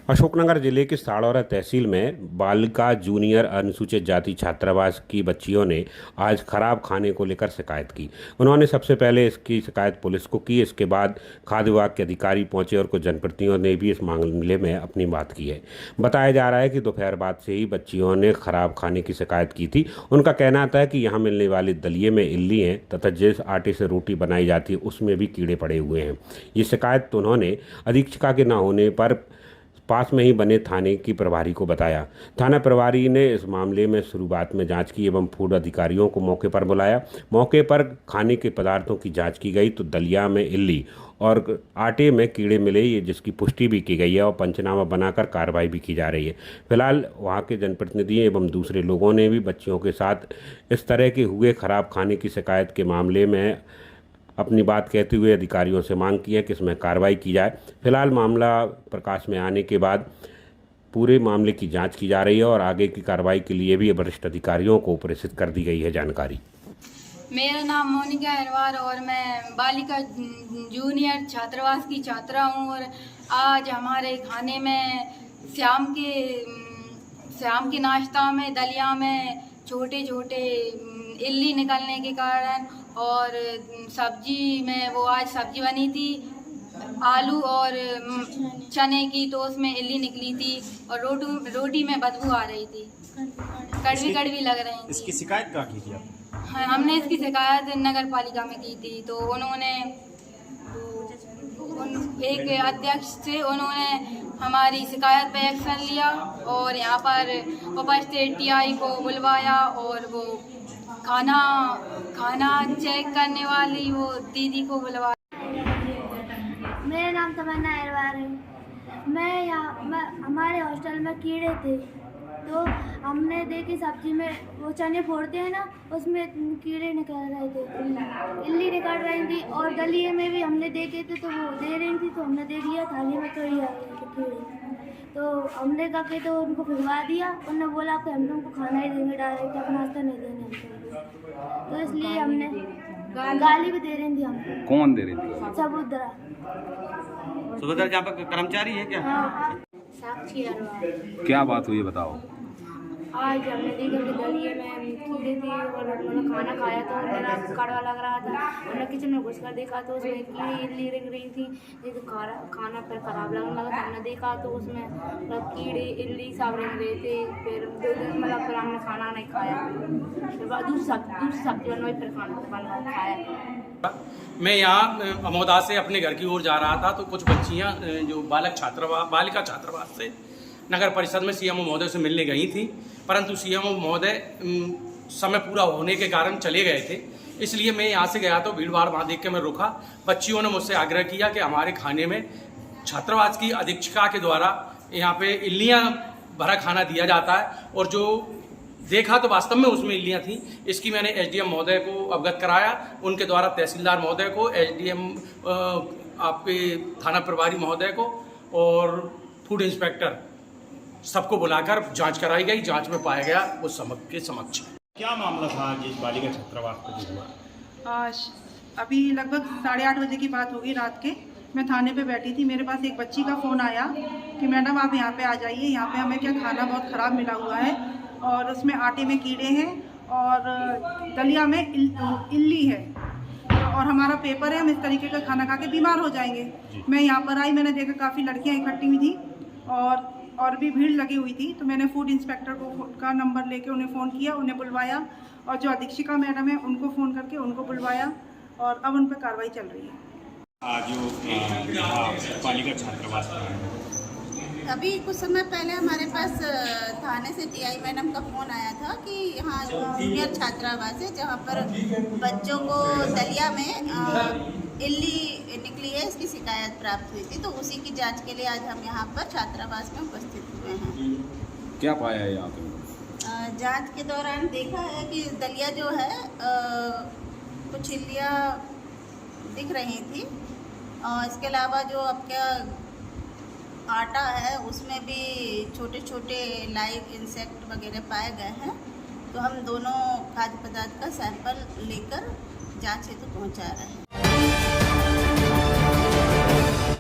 अशोकनगर जिले के साड़ौरा तहसील में बालिका जूनियर अनुसूचित जाति छात्रावास की बच्चियों ने आज खराब खाने को लेकर शिकायत की। उन्होंने सबसे पहले इसकी शिकायत पुलिस को की। इसके बाद खाद्य विभाग के अधिकारी पहुंचे और कुछ जनप्रतिनिधियों ने भी इस मामले में अपनी बात की है। बताया जा रहा है कि दोपहर बाद से ही बच्चियों ने खराब खाने की शिकायत की थी। उनका कहना था कि यहाँ मिलने वाले दलिये में इल्ली हैं तथा जिस आटे से रोटी बनाई जाती है उसमें भी कीड़े पड़े हुए हैं। ये शिकायत उन्होंने अधीक्षिका के न होने पर पास में ही बने थाने की प्रभारी को बताया। थाना प्रभारी ने इस मामले में शुरुआत में जांच की एवं फूड अधिकारियों को मौके पर बुलाया। मौके पर खाने के पदार्थों की जांच की गई तो दलिया में इल्ली और आटे में कीड़े मिले, ये जिसकी पुष्टि भी की गई है और पंचनामा बनाकर कार्रवाई भी की जा रही है। फिलहाल वहां के जनप्रतिनिधि एवं दूसरे लोगों ने भी बच्चियों के साथ इस तरह के हुए खराब खाने की शिकायत के मामले में अपनी बात कहते हुए अधिकारियों से मांग की है कि इसमें कार्रवाई की जाए। फिलहाल मामला प्रकाश में आने के बाद पूरे मामले की जांच की जा रही है और आगे की कार्रवाई के लिए भी वरिष्ठ अधिकारियों को प्रेषित कर दी गई है जानकारी। मेरा नाम मोनिका अहरवार और मैं बालिका जूनियर छात्रावास की छात्रा हूँ। और आज हमारे खाने में शाम के नाश्ता में दलिया में छोटे छोटे इल्ली निकलने के कारण और सब्जी में वो आज सब्जी बनी थी आलू और चने की, तो उसमें इल्ली निकली थी और रोटी में बदबू आ रही थी, कड़वी कड़वी लग रही थी। इसकी शिकायत कहाँ की थी आप? हाँ, हमने इसकी शिकायत नगर पालिका में की थी। तो उन्होंने एक अध्यक्ष से उन्होंने हमारी शिकायत पे एक्शन लिया और यहाँ पर उपस्थित टीआई को बुलवाया और वो खाना चेक करने वाली वो दीदी को बुलवाया। मेरा नाम तमन्ना अहरवार है। हमारे हॉस्टल में कीड़े थे तो हमने देखी सब्जी में वो चने फोड़ते हैं ना, उसमें कीड़े निकल रहे थे, इल्ली निकल रही थी। और दलिये में भी हमने देखे थे तो वो दे रही थी, तो हमने देख लिया थाली में तो ही आ गए थे कीड़े। तो हमने कहा कि तो उनको भिजवा दिया। उन्होंने बोला कि हम तुमको खाना ही देंगे डायरेक्ट, अब नाश्ता नहीं देंगे हमको। तो इसलिए हमने गाली भी दे रही थी हमको। कौन दे रही थी? सबूतरा जहाँ पर कर्मचारी है क्या? हाँ, साक्षी अहरवार। क्या बात हुई बताओ। आज हमने देखा कि दलिये में कीड़े थे और हमने खाना खाया तो मेरा कड़वा लग रहा था। हमने किचन में घुस कर देखा तो उसमें कीड़े इल्ली रिंग रही थी। ये तो खाना फिर खराब लगने लगा तो हमने देखा तो उसमें मतलब कीड़े इल्ली सब रिंग रहे थे। फिर 2 दिन मतलब फिर हमने खाना नहीं खाया, फिर बाद दूसरी सब्जी बनवाई, फिर खाना बनवा खाया। मैं यहाँ अमोदा से अपने घर की ओर जा रहा था तो कुछ बच्चियाँ जो बालिका छात्रावास से नगर परिषद में सीएमओ महोदय से मिलने गई थी, परंतु सीएमओ महोदय समय पूरा होने के कारण चले गए थे। इसलिए मैं यहाँ से गया तो भीड़ भाड़ वहाँ देख के मैं रुका। बच्चियों ने मुझसे आग्रह किया कि हमारे खाने में छात्रावास की अधीक्षिका के द्वारा यहाँ पे इल्लियाँ भरा खाना दिया जाता है और जो देखा तो वास्तव में उसमें इल्लियाँ थी। इसकी मैंने एसडीएम महोदय को अवगत कराया, उनके द्वारा तहसीलदार महोदय को, एसडीएम आपके थाना प्रभारी महोदय को और फूड इंस्पेक्टर सबको बुलाकर जांच कराई गई। जांच में पाया गया वो सबके समक्ष। क्या मामला था जिस बालिका छात्रावास पर जो हुआ? अभी लगभग 8:30 बजे की बात होगी रात के। मैं थाने पे बैठी थी, मेरे पास एक बच्ची का फ़ोन आया कि मैडम आप यहाँ पे आ जाइए, यहाँ पे हमें क्या खाना बहुत ख़राब मिला हुआ है और उसमें आटे में कीड़े हैं और दलिया में इल्ली है और हमारा पेपर है, हम इस तरीके का खाना खा के बीमार हो जाएंगे। मैं यहाँ पर आई, मैंने देखा काफ़ी लड़कियाँ इकट्ठी हुई थी और भी भीड़ लगी हुई थी। तो मैंने फूड इंस्पेक्टर का नंबर लेके उन्हें फ़ोन किया, उन्हें बुलवाया और जो अधीक्षिका मैडम है उनको फ़ोन करके उनको बुलवाया और अब उन पर कार्रवाई चल रही है। आज जो बालिका छात्रावास अभी कुछ समय पहले हमारे पास थाने से टीआई मैडम का फ़ोन आया था कि यहाँ जूनियर छात्रावास है जहाँ पर बच्चों को दलिया में इल्ली निकली है, इसकी शिकायत प्राप्त हुई थी। तो उसी की जांच के लिए आज हम यहाँ पर छात्रावास में उपस्थित हुए हैं। क्या पाया है यहाँ पे? जांच के दौरान देखा है कि दलिया जो है कुछ इल्लियाँ दिख रही थी और इसके अलावा जो आपका आटा है उसमें भी छोटे छोटे लाइव इंसेक्ट वगैरह पाए गए हैं। तो हम दोनों खाद्य पदार्थ का सैंपल लेकर जांच हेतु पहुँचा रहे हैं।